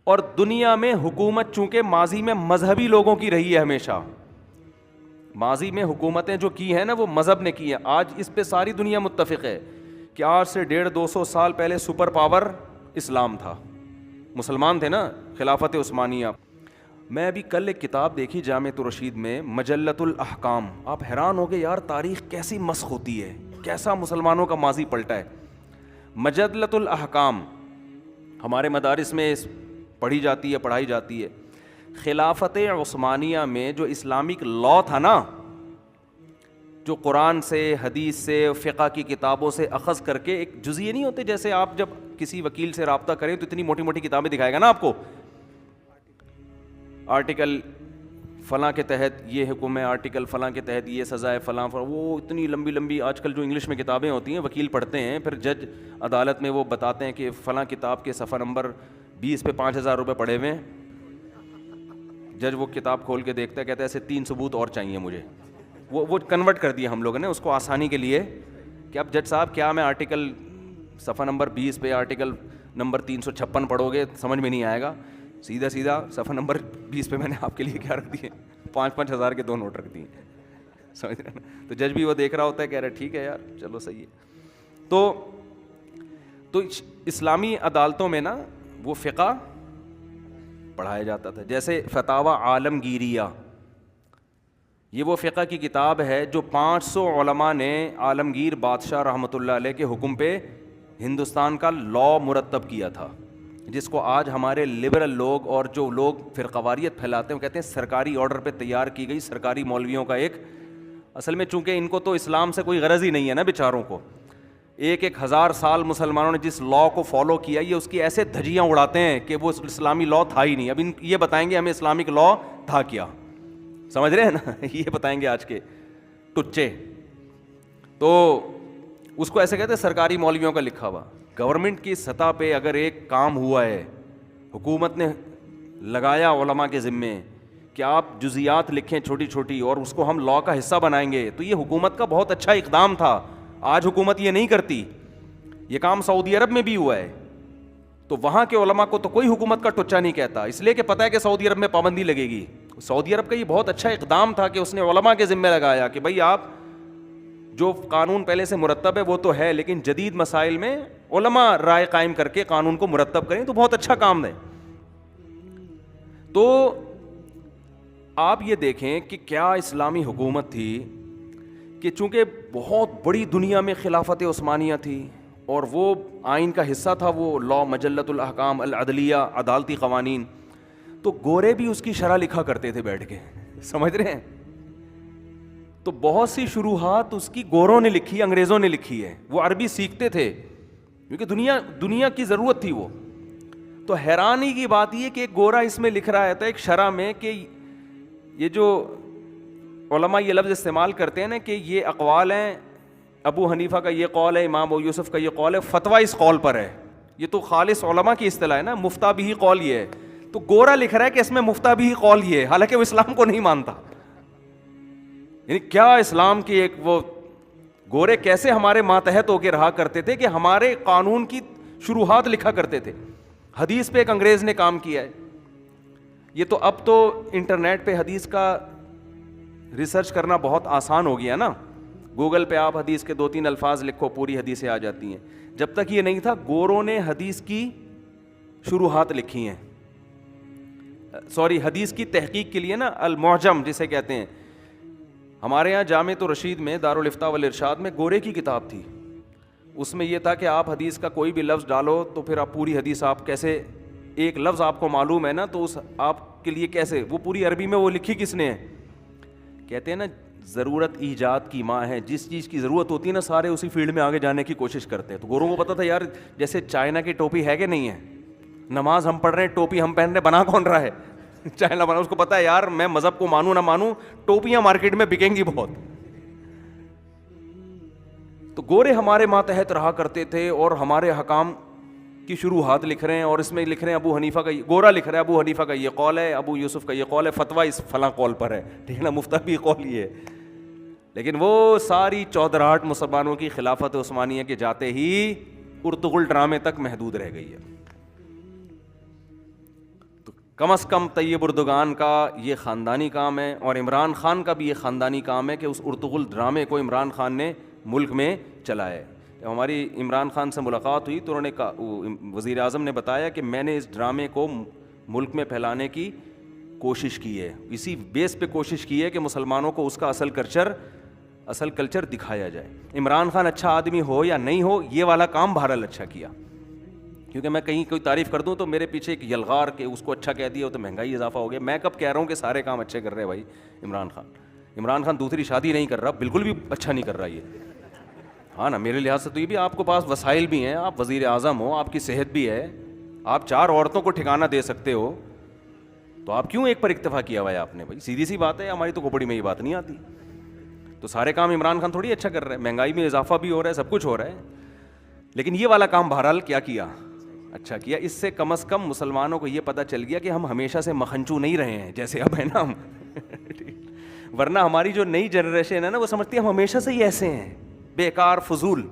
اور دنیا میں حکومت چونکہ ماضی میں مذہبی لوگوں کی رہی ہے، ہمیشہ ماضی میں حکومتیں جو کی ہیں نا وہ مذہب نے کی ہیں. آج اس پہ ساری دنیا متفق ہے کہ آج سے 150-200 سال پہلے سپر پاور اسلام تھا، مسلمان تھے نا، خلافت عثمانیہ. میں ابھی کل ایک کتاب دیکھی جامعۃ الرشید میں، مجلۃ الاحکام. آپ حیران ہو گے یار تاریخ کیسی مسخ ہوتی ہے، کیسا مسلمانوں کا ماضی پلٹا ہے. مجلۃ الاحکام ہمارے مدارس میں پڑھی جاتی ہے، پڑھائی جاتی ہے. خلافت عثمانیہ میں جو اسلامک لا تھا نا، جو قرآن سے، حدیث سے، فقہ کی کتابوں سے اخذ کر کے ایک جزیے نہیں ہوتے، جیسے آپ جب کسی وکیل سے رابطہ کریں تو اتنی موٹی موٹی کتابیں دکھائے گا نا آپ کو، آرٹیکل فلاں کے تحت یہ حکم ہے، آرٹیکل فلاں کے تحت یہ سزا ہے، فلاں وہ اتنی لمبی لمبی آج کل جو انگلش میں کتابیں ہوتی ہیں، وکیل پڑھتے ہیں، پھر جج عدالت میں وہ بتاتے ہیں کہ فلاں کتاب کے صفحہ نمبر 20 پہ 5,000 روپے پڑے ہوئے ہیں. جج وہ کتاب کھول کے دیکھتا ہے، کہتا ہے ایسے 3 ثبوت اور چاہیے مجھے. وہ کنورٹ کر دیا ہم لوگوں نے اس کو آسانی کے لیے کہ اب جج صاحب کیا میں آرٹیکل صفحہ نمبر 20 پہ آرٹیکل نمبر 356 پڑھو گے سمجھ میں نہیں آئے گا، سیدھا سیدھا صفحہ نمبر 20 پہ میں نے آپ کے لیے کیا رکھ دیے، 5,000 کے 2 نوٹ رکھ دیے. سمجھ رہے نا؟ تو جج بھی وہ دیکھ رہا ہوتا ہے، کہہ رہا ہے ٹھیک ہے یار چلو صحیح ہے. تو اسلامی عدالتوں میں نا وہ فقہ پڑھایا جاتا تھا. جیسے فتاوی عالمگیریہ، یہ وہ فقہ کی کتاب ہے جو 500 علماء نے عالمگیر بادشاہ رحمۃ اللہ علیہ کے حکم پہ ہندوستان کا لا مرتب کیا تھا، جس کو آج ہمارے لبرل لوگ اور جو لوگ فرقواریت پھیلاتے ہیں وہ کہتے ہیں سرکاری آرڈر پہ تیار کی گئی سرکاری مولویوں کا ایک. اصل میں چونکہ ان کو تو اسلام سے کوئی غرض ہی نہیں ہے نا بیچاروں کو، 1,000 سال مسلمانوں نے جس لا کو فالو کیا یہ اس کی ایسے دھجیاں اڑاتے ہیں کہ وہ اسلامی لا تھا ہی نہیں. اب یہ بتائیں گے ہمیں اسلامک لا تھا کیا، سمجھ رہے ہیں نا، یہ بتائیں گے آج کے ٹچے. تو اس کو ایسے کہتے ہیں سرکاری مولویوں کا لکھا ہوا. گورنمنٹ کی سطح پہ اگر ایک کام ہوا ہے، حکومت نے لگایا علماء کے ذمے کہ آپ جزیات لکھیں چھوٹی چھوٹی اور اس کو ہم لا کا حصہ بنائیں گے، تو یہ حکومت کا بہت اچھا اقدام تھا. آج حکومت یہ نہیں کرتی. یہ کام سعودی عرب میں بھی ہوا ہے، تو وہاں کے علماء کو تو کوئی حکومت کا ٹچا نہیں کہتا، اس لیے کہ پتہ ہے کہ سعودی عرب میں پابندی لگے گی. سعودی عرب کا یہ بہت اچھا اقدام تھا کہ اس نے علماء کے ذمہ لگایا کہ بھائی آپ جو قانون پہلے سے مرتب ہے وہ تو ہے، لیکن جدید مسائل میں علماء رائے قائم کر کے قانون کو مرتب کریں، تو بہت اچھا کام ہے. تو آپ یہ دیکھیں کہ کیا اسلامی حکومت تھی کہ چونکہ بہت بڑی دنیا میں خلافت عثمانیہ تھی اور وہ آئین کا حصہ تھا، وہ لا مجلۃ الاحکام العدلیہ، عدالتی قوانین، تو گورے بھی اس کی شرح لکھا کرتے تھے بیٹھ کے، سمجھ رہے ہیں. تو بہت سی شروحات اس کی گوروں نے لکھی، انگریزوں نے لکھی ہے. وہ عربی سیکھتے تھے کیونکہ دنیا کی ضرورت تھی وہ. تو حیرانی کی بات یہ کہ ایک گورا اس میں لکھ رہا تھا ایک شرح میں کہ یہ جو علماء یہ لفظ استعمال کرتے ہیں نا کہ یہ اقوال ہیں، ابو حنیفہ کا یہ قول ہے، امام ابو یوسف کا یہ قول ہے، فتویٰ اس قول پر ہے. یہ تو خالص علماء کی اصطلاح ہے نا، مفتہ بھی قول یہ ہے. تو گورا لکھ رہا ہے کہ اس میں مفتہ بھی قول یہ ہے، حالانکہ وہ اسلام کو نہیں مانتا. یعنی کیا اسلام کی ایک وہ گورے کیسے ہمارے ماتحت ہو کے رہا کرتے تھے کہ ہمارے قانون کی شروحات لکھا کرتے تھے. حدیث پہ ایک انگریز نے کام کیا ہے. یہ تو اب تو انٹرنیٹ پہ حدیث کا ریسرچ کرنا بہت آسان ہو گیا نا، گوگل پہ آپ حدیث کے 2-3 الفاظ لکھو پوری حدیثیں آ جاتی ہیں. جب تک یہ نہیں تھا گوروں نے حدیث کی شروحات لکھی ہیں، حدیث کی تحقیق کے لیے نا المعجم جسے کہتے ہیں. ہمارے یہاں جامعۃ الرشید میں دارالافتاء والارشاد میں گورے کی کتاب تھی. اس میں یہ تھا کہ آپ حدیث کا کوئی بھی لفظ ڈالو تو پھر آپ پوری حدیث آپ کیسے، ایک لفظ آپ کو معلوم ہے نا تو اس آپ کے لیے کیسے، وہ پوری عربی میں وہ لکھی کس نے ہے. کہتے ہیں نا ضرورت ایجاد کی ماں ہے، جس چیز کی ضرورت ہوتی ہے نا سارے اسی فیلڈ میں آگے جانے کی کوشش کرتے ہیں. تو گوروں کو پتا تھا یار جیسے چائنا کی ٹوپی ہے کہ نہیں ہے، نماز ہم پڑھ رہے ہیں ٹوپی ہم پہن رہے ہیں، بنا کون رہا ہے؟ چائنا بنا. اس کو پتا ہے یار میں مذہب کو مانوں نہ مانوں ٹوپیاں مارکیٹ میں بکیں گی بہت. تو گورے ہمارے ماتحت رہا کرتے تھے اور ہمارے حکام کی شروحات لکھ رہے ہیں، اور اس میں لکھ رہے ہیں ابو حنیفہ کا، گورا لکھ رہا ہے ابو حنیفہ کا یہ قول ہے، ابو یوسف کا یہ قول ہے، فتویٰ اس فلاں قول پر ہے، ٹھیک ہے نا، مفتہ بھی قول یہ ہے. لیکن وہ ساری چودراہٹ مسلمانوں کی خلافت عثمانیہ کے جاتے ہی ارطغرل ڈرامے تک محدود رہ گئی ہے. کم از کم طیب اردگان کا یہ خاندانی کام ہے، اور عمران خان کا بھی یہ خاندانی کام ہے کہ اس ارطغرل ڈرامے کو عمران خان نے ملک میں چلایا ہے۔ جب ہماری عمران خان سے ملاقات ہوئی تو انہوں نے کہا، وزیر اعظم نے بتایا کہ میں نے اس ڈرامے کو ملک میں پھیلانے کی کوشش کی ہے، اسی بیس پہ کوشش کی ہے کہ مسلمانوں کو اس کا اصل کلچر دکھایا جائے۔ عمران خان اچھا آدمی ہو یا نہیں ہو، یہ والا کام بہرحال اچھا کیا، کیونکہ میں کہیں کوئی تعریف کر دوں تو میرے پیچھے ایک یلغار کہ اس کو اچھا کہہ دیا تو مہنگائی اضافہ ہو گیا۔ میں کب کہہ رہا ہوں کہ سارے کام اچھے کر رہے ہیں بھائی عمران خان دوسری شادی نہیں کر رہا، بالکل بھی اچھا نہیں کر رہا یہ، ہاں نا، میرے لحاظ سے تو یہ بھی، آپ کو پاس وسائل بھی ہیں، آپ وزیر اعظم ہو، آپ کی صحت بھی ہے، آپ 4 عورتوں کو ٹھکانہ دے سکتے ہو، تو آپ کیوں ایک پر اکتفا کیا ہوا ہے آپ نے؟ بھائی سیدھی سی بات ہے، ہماری تو کھوپڑی میں یہ بات نہیں آتی۔ تو سارے کام عمران خان تھوڑی اچھا کر رہا ہے، مہنگائی میں اضافہ بھی ہو رہا ہے، سب کچھ ہو رہا ہے، لیکن یہ والا کام بہرحال کیا اچھا کیا۔ اس سے کم از کم مسلمانوں کو یہ پتہ چل گیا کہ ہم ہمیشہ سے مکھنچو نہیں رہے ہیں جیسے اب ہے نا ہم، ورنہ ہماری جو نئی جنریشن ہے نا وہ سمجھتی ہے ہم ہمیشہ سے ہی ایسے ہیں، بیکار فضول۔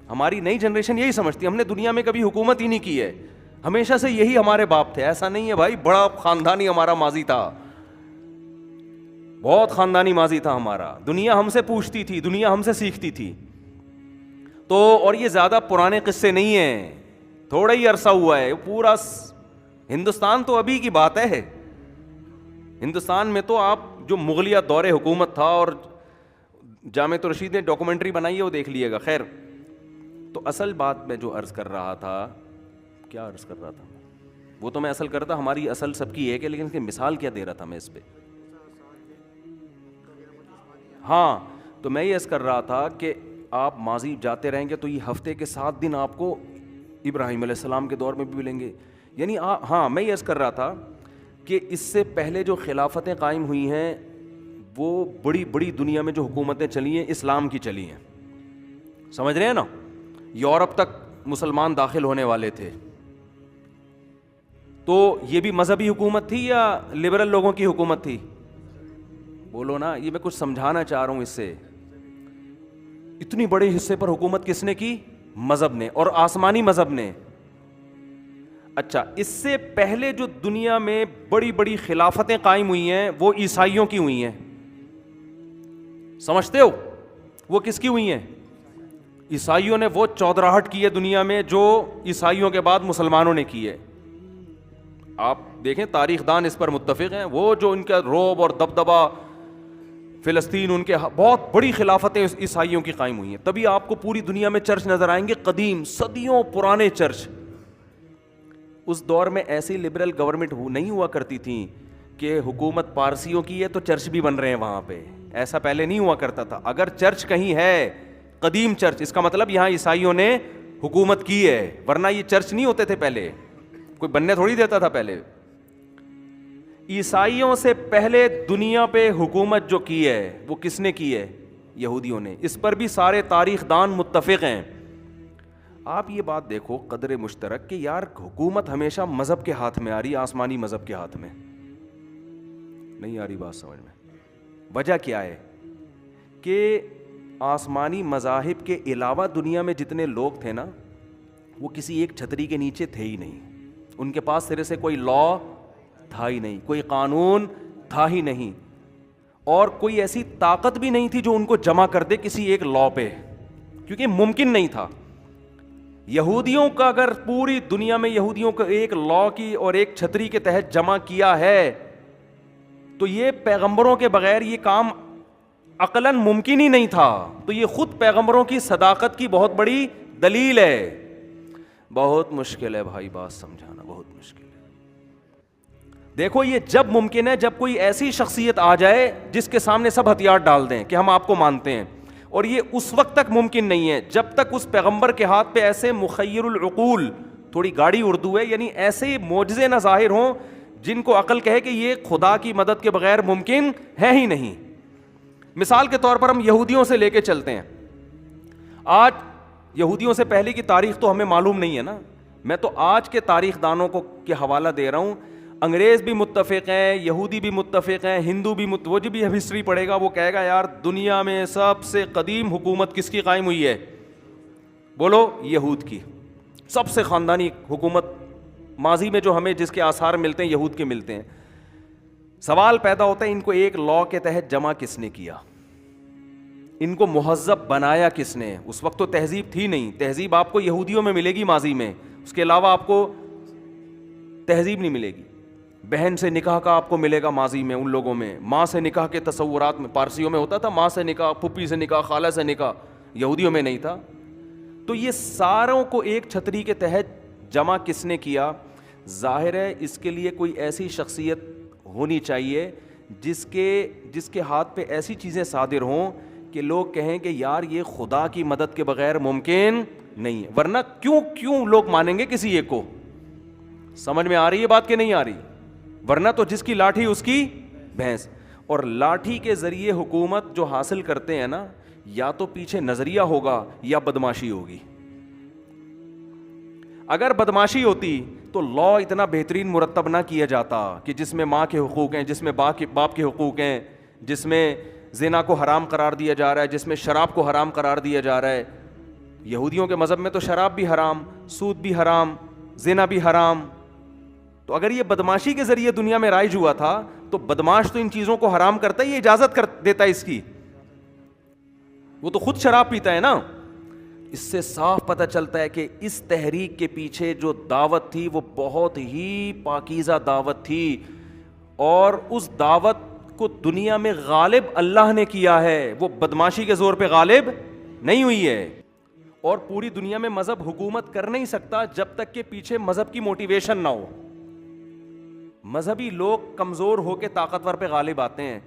ہماری نئی جنریشن یہی سمجھتی ہے ہم نے دنیا میں کبھی حکومت ہی نہیں کی ہے، ہمیشہ سے یہی ہمارے باپ تھے۔ ایسا نہیں ہے بھائی، بڑا خاندانی ہمارا ماضی تھا، بہت خاندانی ماضی تھا ہمارا، دنیا ہم سے پوچھتی تھی، دنیا ہم سے سیکھتی تھی۔ تو اور یہ زیادہ پرانے قصے نہیں ہیں، تھوڑا ہی عرصہ ہوا ہے، پورا ہندوستان تو ابھی کی بات ہے۔ ہندوستان میں تو آپ جو مغلیہ دور حکومت تھا، اور جامع رشید نے ڈاکومنٹری بنائی ہے وہ دیکھ لیے گا۔ خیر، تو اصل بات میں جو عرض کر رہا تھا، کیا عرض کر رہا تھا وہ تو میں اصل کرتا، ہماری اصل سب کی ایک ہے، لیکن اس کی مثال کیا دے رہا تھا میں اس پہ، ہاں تو میں یہ عرض کر رہا تھا کہ آپ ماضی جاتے رہیں گے تو یہ ہفتے کے 7 دن آپ کو ابراہیم علیہ السلام کے دور میں بھی ملیں گے، یعنی ہاں میں یہ عرض کر رہا تھا کہ اس سے پہلے جو خلافتیں قائم ہوئی ہیں وہ بڑی بڑی دنیا میں جو حکومتیں چلی ہیں اسلام کی چلی ہیں، سمجھ رہے ہیں نا، یورپ تک مسلمان داخل ہونے والے تھے، تو یہ بھی مذہبی حکومت تھی یا لبرل لوگوں کی حکومت تھی؟ بولو نا، یہ میں کچھ سمجھانا چاہ رہا ہوں اس سے۔ اتنی بڑے حصے پر حکومت کس نے کی؟ مذہب نے، اور آسمانی مذہب نے۔ اچھا، اس سے پہلے جو دنیا میں بڑی بڑی خلافتیں قائم ہوئی ہیں وہ عیسائیوں کی ہوئی ہیں، سمجھتے ہو وہ کس کی ہوئی ہیں؟ عیسائیوں نے وہ چودراہٹ کی ہے دنیا میں جو عیسائیوں کے بعد مسلمانوں نے کی ہے۔ آپ دیکھیں تاریخ دان اس پر متفق ہیں، وہ جو ان کا رعب اور دبدبا فلسطین، ان کے بہت بڑی خلافتیں عیسائیوں کی قائم ہوئی ہیں، تبھی آپ کو پوری دنیا میں چرچ نظر آئیں گے، قدیم صدیوں پرانے چرچ۔ اس دور میں ایسی لبرل گورنمنٹ نہیں ہوا کرتی تھی کہ حکومت پارسیوں کی ہے تو چرچ بھی بن رہے ہیں وہاں پہ، ایسا پہلے نہیں ہوا کرتا تھا۔ اگر چرچ کہیں ہے قدیم چرچ، اس کا مطلب یہاں عیسائیوں نے حکومت کی ہے، ورنہ یہ چرچ نہیں ہوتے تھے پہلے، کوئی بننے تھوڑی دیتا تھا پہلے۔ عیسائیوں سے پہلے دنیا پہ حکومت جو کی ہے وہ کس نے کی ہے؟ یہودیوں نے۔ اس پر بھی سارے تاریخ دان متفق ہیں۔ آپ یہ بات دیکھو قدر مشترک کہ یار حکومت ہمیشہ مذہب کے ہاتھ میں آ رہی، آسمانی مذہب کے ہاتھ میں نہیں آ رہی، بات سمجھ میں؟ وجہ کیا ہے کہ آسمانی مذاہب کے علاوہ دنیا میں جتنے لوگ تھے نا وہ کسی ایک چھتری کے نیچے تھے ہی نہیں، ان کے پاس سرے سے کوئی لا تھا ہی نہیں، کوئی قانون تھا ہی نہیں، اور کوئی ایسی طاقت بھی نہیں تھی جو ان کو جمع کر دے کسی ایک لا پہ، کیونکہ ممکن نہیں تھا۔ یہودیوں کا اگر پوری دنیا میں یہودیوں کو ایک لا کی اور ایک چھتری کے تحت جمع کیا ہے تو یہ پیغمبروں کے بغیر یہ کام عقلاً ممکن ہی نہیں تھا، تو یہ خود پیغمبروں کی صداقت کی بہت بڑی دلیل ہے۔ بہت مشکل ہے بھائی بات سمجھانا، بہت مشکل ہے۔ دیکھو یہ جب ممکن ہے جب کوئی ایسی شخصیت آ جائے جس کے سامنے سب ہتھیار ڈال دیں کہ ہم آپ کو مانتے ہیں، اور یہ اس وقت تک ممکن نہیں ہے جب تک اس پیغمبر کے ہاتھ پہ ایسے مخیر العقول، تھوڑی گاڑی اردو ہے، یعنی ایسے معجزے نہ ظاہر ہوں جن کو عقل کہے کہ یہ خدا کی مدد کے بغیر ممکن ہے ہی نہیں۔ مثال کے طور پر ہم یہودیوں سے لے کے چلتے ہیں، آج یہودیوں سے پہلے کی تاریخ تو ہمیں معلوم نہیں ہے نا، میں تو آج کے تاریخ دانوں کو کے حوالہ دے رہا ہوں، انگریز بھی متفق ہیں، یہودی بھی متفق ہیں، ہندو بھی وہ جو بھی ہسٹری پڑھے گا وہ کہے گا یار دنیا میں سب سے قدیم حکومت کس کی قائم ہوئی ہے؟ بولو، یہود کی۔ سب سے خاندانی حکومت ماضی میں جو ہمیں جس کے آثار ملتے ہیں یہود کے ملتے ہیں. سوال پیدا ہوتا ہے ان کو ایک لا کے تحت جمع کس نے کیا, ان کو مہذب بنایا کس نے؟ اس وقت تو تہذیب تھی نہیں, تہذیب آپ کو یہودیوں میں ملے گی ماضی میں, اس کے علاوہ آپ کو تہذیب نہیں ملے گی. بہن سے نکاح کا آپ کو ملے گا ماضی میں ان لوگوں میں, ماں سے نکاح کے تصورات میں پارسیوں میں ہوتا تھا, ماں سے نکاح, پھپھی سے نکاح, خالہ سے نکاح, یہودیوں میں نہیں تھا. تو یہ ساروں کو ایک چھتری کے تحت جمع کس نے کیا؟ ظاہر ہے اس کے لیے کوئی ایسی شخصیت ہونی چاہیے جس کے ہاتھ پہ ایسی چیزیں صادر ہوں کہ لوگ کہیں کہ یار یہ خدا کی مدد کے بغیر ممکن نہیں ہے. ورنہ کیوں لوگ مانیں گے کسی ایک کو؟ سمجھ میں آ رہی ہے بات کہ نہیں آ رہی؟ ورنہ تو جس کی لاٹھی اس کی بھینس. اور لاٹھی کے ذریعے حکومت جو حاصل کرتے ہیں نا, یا تو پیچھے نظریہ ہوگا یا بدماشی ہوگی. اگر بدماشی ہوتی تو لا اتنا بہترین مرتب نہ کیا جاتا کہ جس میں ماں کے حقوق ہیں, جس میں باپ کے حقوق ہیں, جس میں زنا کو حرام قرار دیا جا رہا ہے, جس میں شراب کو حرام قرار دیا جا رہا ہے. یہودیوں کے مذہب میں تو شراب بھی حرام, سود بھی حرام, زنا بھی حرام. تو اگر یہ بدماشی کے ذریعے دنیا میں رائج ہوا تھا تو بدماش تو ان چیزوں کو حرام کرتا ہے, یہ اجازت کر دیتا ہے اس کی. وہ تو خود شراب پیتا ہے نا. اس سے صاف پتہ چلتا ہے کہ اس تحریک کے پیچھے جو دعوت تھی وہ بہت ہی پاکیزہ دعوت تھی, اور اس دعوت کو دنیا میں غالب اللہ نے کیا ہے, وہ بدماشی کے زور پہ غالب نہیں ہوئی ہے. اور پوری دنیا میں مذہب حکومت کر نہیں سکتا جب تک کہ پیچھے مذہب کی موٹیویشن نہ ہو. مذہبی لوگ کمزور ہو کے طاقتور پہ غالب آتے ہیں.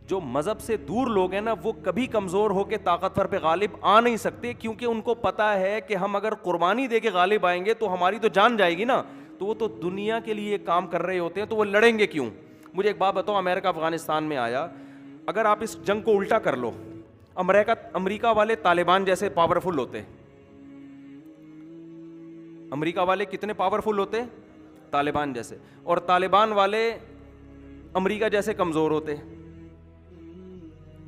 جو مذہب سے دور لوگ ہیں نا, وہ کبھی کمزور ہو کے طاقتور پہ غالب آ نہیں سکتے, کیونکہ ان کو پتا ہے کہ ہم اگر قربانی دے کے غالب آئیں گے تو ہماری تو جان جائے گی نا. تو وہ تو دنیا کے لیے کام کر رہے ہوتے ہیں, تو وہ لڑیں گے کیوں؟ مجھے ایک بات بتاؤ, امریکہ افغانستان میں آیا, اگر آپ اس جنگ کو الٹا کر لو, امریکہ والے طالبان جیسے پاورفل ہوتے. امریکہ والے کتنے پاورفل ہوتے؟ طالبان جیسے. اور طالبان والے امریکہ جیسے کمزور ہوتے.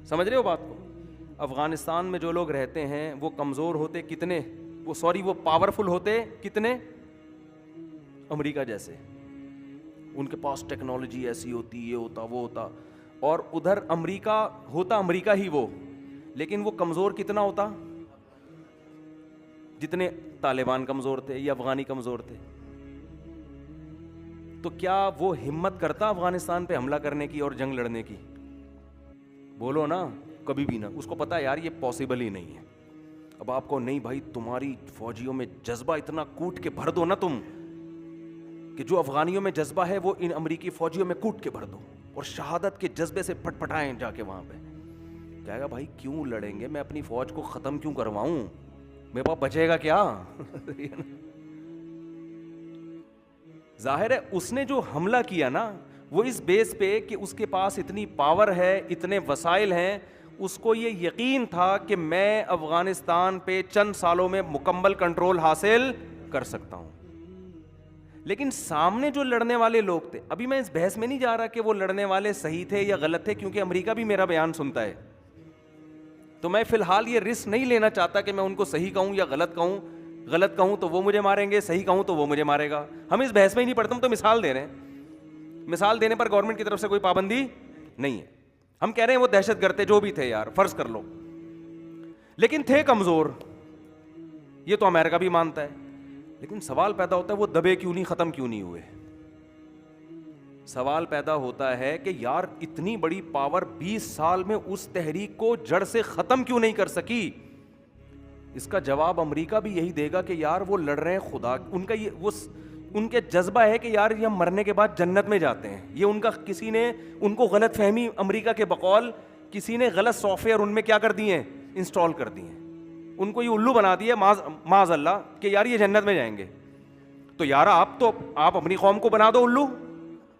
سمجھ رہے ہو بات کو؟ افغانستان میں جو لوگ رہتے ہیں وہ کمزور ہوتے کتنے, وہ پاورفل ہوتے کتنے؟ امریکہ جیسے. ان کے پاس ٹیکنالوجی ایسی ہوتی, یہ ہوتا, وہ ہوتا. اور ادھر امریکہ ہوتا امریکہ ہی وہ, لیکن وہ کمزور کتنا ہوتا جتنے طالبان کمزور تھے یا افغانی کمزور تھے. تو کیا وہ ہمت کرتا افغانستان پہ حملہ کرنے کی اور جنگ لڑنے کی؟ بولو نا, کبھی بھی نہ. اس کو پتا ہے یار یہ پاسبل ہی نہیں ہے. اب آپ کو نہیں بھائی, تمہاری فوجیوں میں جذبہ اتنا کوٹ کے بھر دو نا تم, کہ جو افغانیوں میں جذبہ ہے وہ ان امریکی فوجیوں میں کوٹ کے بھر دو, اور شہادت کے جذبے سے پٹ پٹائیں جا کے وہاں پہ. کہے گا بھائی کیوں لڑیں گے, میں اپنی فوج کو ختم کیوں کرواؤں, میرے پاس بچے گا کیا؟ ظاہر ہے اس نے جو حملہ کیا نا, وہ اس بیس پہ کہ اس کے پاس اتنی پاور ہے, اتنے وسائل ہیں, اس کو یہ یقین تھا کہ میں افغانستان پہ چند سالوں میں مکمل کنٹرول حاصل کر سکتا ہوں. لیکن سامنے جو لڑنے والے لوگ تھے, ابھی میں اس بحث میں نہیں جا رہا کہ وہ لڑنے والے صحیح تھے یا غلط تھے, کیونکہ امریکہ بھی میرا بیان سنتا ہے, تو میں فی الحال یہ رسک نہیں لینا چاہتا کہ میں ان کو صحیح کہوں یا غلط کہوں. غلط کہوں تو وہ مجھے ماریں گے, صحیح کہوں تو وہ مجھے مارے گا. ہم اس بحث میں ہی نہیں پڑھتے, ہم تو مثال دے رہے ہیں. مثال دینے پر گورنمنٹ کی طرف سے کوئی پابندی نہیں ہے. ہم کہہ رہے ہیں وہ دہشت گرد تھے, جو بھی تھے یار, فرض کر لو, لیکن تھے کمزور, یہ تو امریکہ بھی مانتا ہے. لیکن سوال پیدا ہوتا ہے وہ دبے کیوں نہیں, ختم کیوں نہیں ہوئے؟ سوال پیدا ہوتا ہے کہ یار اتنی بڑی پاور 20 سال میں اس تحریک کو جڑ سے ختم کیوں نہیں کر سکی؟ اس کا جواب امریکہ بھی یہی دے گا کہ یار وہ لڑ رہے ہیں خدا, ان کا یہ ان کے جذبہ ہے کہ یار یہ ہم مرنے کے بعد جنت میں جاتے ہیں. یہ ان کا کسی نے ان کو غلط فہمی, امریکہ کے بقول کسی نے غلط سافٹ ویئر ان میں کیا کر دیے ہیں, انسٹال کر دیے ہیں. ان کو یہ الو بنا دیا معاذ اللہ کہ یار یہ جنت میں جائیں گے. تو یار آپ اپنی قوم کو بنا دو الو,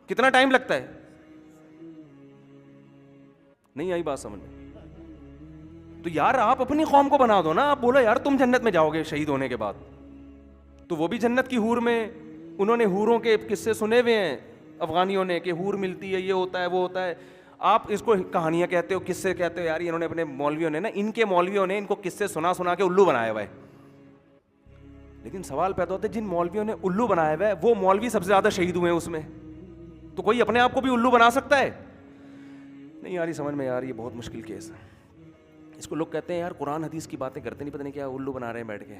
کتنا ٹائم لگتا ہے؟ نہیں آئی بات سمجھ میں؟ تو یار آپ اپنی قوم کو بنا دو نا. آپ بولو یار تم جنت میں جاؤ گے شہید ہونے کے بعد, تو وہ بھی جنت کی حور میں, انہوں نے حوروں کے قصے سنے ہوئے ہیں افغانیوں نے کہ حور ملتی ہے, یہ ہوتا ہے, وہ ہوتا ہے. آپ اس کو کہانیاں کہتے ہو, قصے کہتے ہو, یار انہوں نے اپنے مولویوں نے نا, ان کے مولویوں نے ان کو قصے سنا کے الو بنایا ہوا ہے. لیکن سوال پیدا ہوتا ہے جن مولویوں نے الو بنایا ہوا ہے وہ مولوی سب سے زیادہ شہید ہوئے ہیں اس میں, تو کوئی اپنے آپ کو بھی الو بنا سکتا ہے؟ نہیں یار یہ سمجھ میں یار یہ بہت مشکل کیس ہے. اس کو لوگ کہتے ہیں یار قرآن حدیث کی باتیں کرتے نہیں, پتہ نہیں کیا الو بنا رہے ہیں بیٹھ کے.